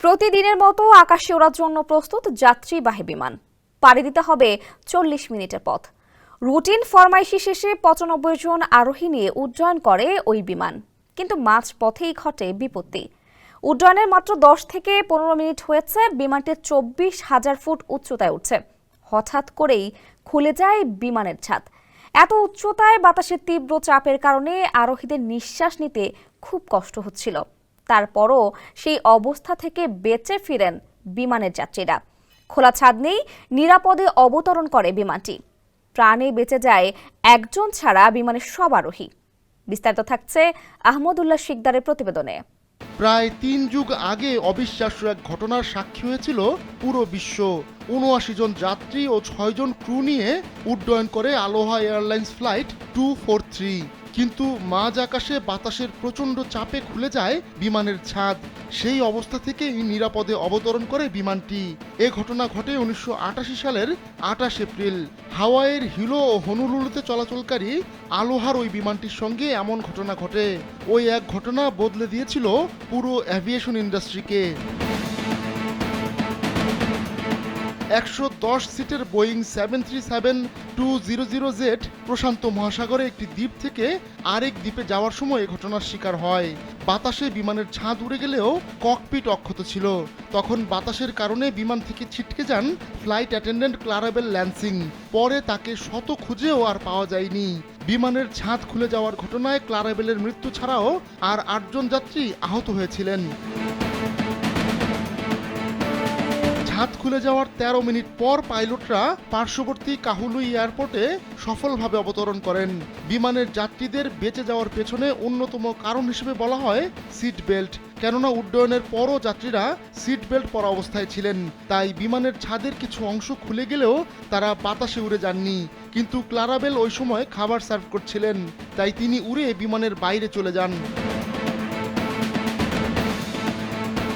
প্রতিদিনের মতো আকাশে ওড়ার জন্য প্রস্তুত যাত্রীবাহী বিমান। পাড়ি দিতে হবে 40 মিনিটের পথ। রুটিন ফরমাইশি শেষে 95 জন আরোহী নিয়ে উড্ডয়ন করে ওই বিমান, কিন্তু মাঝ পথেই ঘটে বিপত্তি। উড্ডয়নের মাত্র 10 থেকে 15 মিনিট হয়েছে, বিমানটি 24,000 ফুট উচ্চতায় উঠছে। হঠাৎ করেই খুলে যায় বিমানের ছাদ। এত উচ্চতায় বাতাসের তীব্র চাপের কারণে আরোহীদের নিঃশ্বাস নিতে খুব কষ্ট হচ্ছিল। তারপরও সেই অবস্থা থেকে বেঁচে ফিরেন বিমানের যাত্রীরা। খোলা ছাদ নেই, নিরাপদে অবতরণ করে বিমানটি। প্রাণে বেঁচে যায় একজন ছাড়া বিমানের সব আরোহী। বিস্তারিত থাকছে আহমদুল্লাহ শিকদারের প্রতিবেদনে। প্রায় 3 যুগ আগে অবিশ্বাস্য এক ঘটনার সাক্ষী হয়েছিল পুরো বিশ্ব। ৭৯ জন যাত্রী ও 6 জন ক্রু নিয়ে উড্ডয়ন করে আলোহা এয়ারলাইন্স ফ্লাইট 243, কিন্তু মাঝ আকাশে বাতাসের প্রচণ্ড চাপে খুলে যায় বিমানের ছাদ। সেই অবস্থা থেকেই নিরাপদে অবতরণ করে বিমানটি। এ ঘটনা ঘটে 1988 সালের 28 এপ্রিল। হাওয়াইয়ের হিলো ও হনুলুলুতে চলাচলকারী আলোহার ওই বিমানটির সঙ্গে এমন ঘটনা ঘটে। ওই এক ঘটনা বদলে দিয়েছিল পুরো অ্যাভিয়েশন ইন্ডাস্ট্রিকে। 110 সিটের বোয়িং 737-200Z প্রশান্ত মহাসাগরে একটি দ্বীপ থেকে আরেক দ্বীপে যাওয়ার সময় ঘটনার শিকার হয়। বাতাসে বিমানের ছাদ উড়ে গেলেও ককপিট অক্ষত ছিল। তখন বাতাসের কারণে বিমান থেকে ছিটকে যান ফ্লাইট অ্যাটেন্ডেন্ট ক্লারাবেল ল্যান্সিং। পরে তাকে শত খুঁজেও আর পাওয়া যায়নি। বিমানের ছাদ খুলে যাওয়ার ঘটনায় ক্লারাবেলের মৃত্যু ছাড়াও আর 8 জন যাত্রী আহত হয়েছিলেন। ছাদ খুলে যাওয়ার 13 মিনিট পর পাইলটরা পার্শ্ববর্তী কাহুলুই এয়ারপোর্টে সফলভাবে অবতরণ করেন। বিমানের যাত্রীদের বেঁচে যাওয়ার পেছনে অন্যতম কারণ হিসেবে বলা হয় সিট বেল্ট, কেননা উড্ডয়নের পরও যাত্রীরা সিট বেল্ট পরা অবস্থায় ছিলেন। তাই বিমানের ছাদের কিছু অংশ খুলে গেলেও তারা বাতাসে উড়ে যাননি। কিন্তু ক্লারাবেল ওই সময় খাবার সার্ভ করছিলেন, তাই তিনি উড়ে বিমানের বাইরে চলে যান।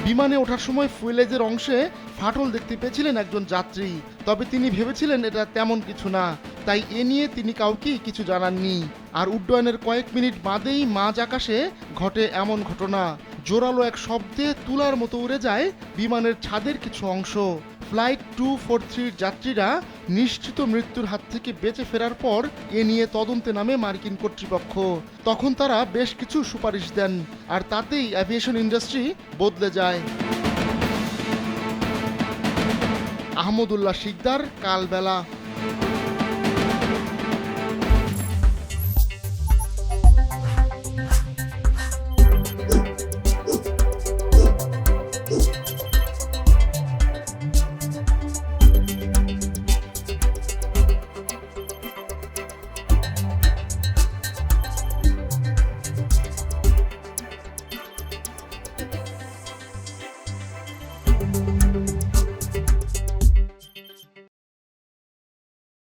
বিমানে ওঠার সময় ফুয়েলেজের অংশে ফাটল দেখতে পেয়েছিলেন একজন যাত্রী, তবে তিনি ভেবেছিলেন এটা তেমন কিছু না, তাই এ নিয়ে তিনি কাউকেই কিছু জানাননি। আর উড্ডয়নের কয়েক মিনিট বাদেই মাঝ আকাশে ঘটে এমন ঘটনা। জোরালো এক শব্দে তুলার মতো উড়ে যায় বিমানের ছাদের কিছু অংশ। ফ্লাইট 243 যাত্রীরা নিশ্চিত মৃত্যুর হাত থেকে বেঁচে ফেরার পর এ নিয়ে তদন্তে নামে মার্কিন কর্তৃপক্ষ। তখন তারা বেশ কিছু সুপারিশ দেন, আর তাতেই অ্যাভিয়েশন ইন্ডাস্ট্রি বদলে যায়। আহমদুল্লাহ শিকদার, কালবেলা।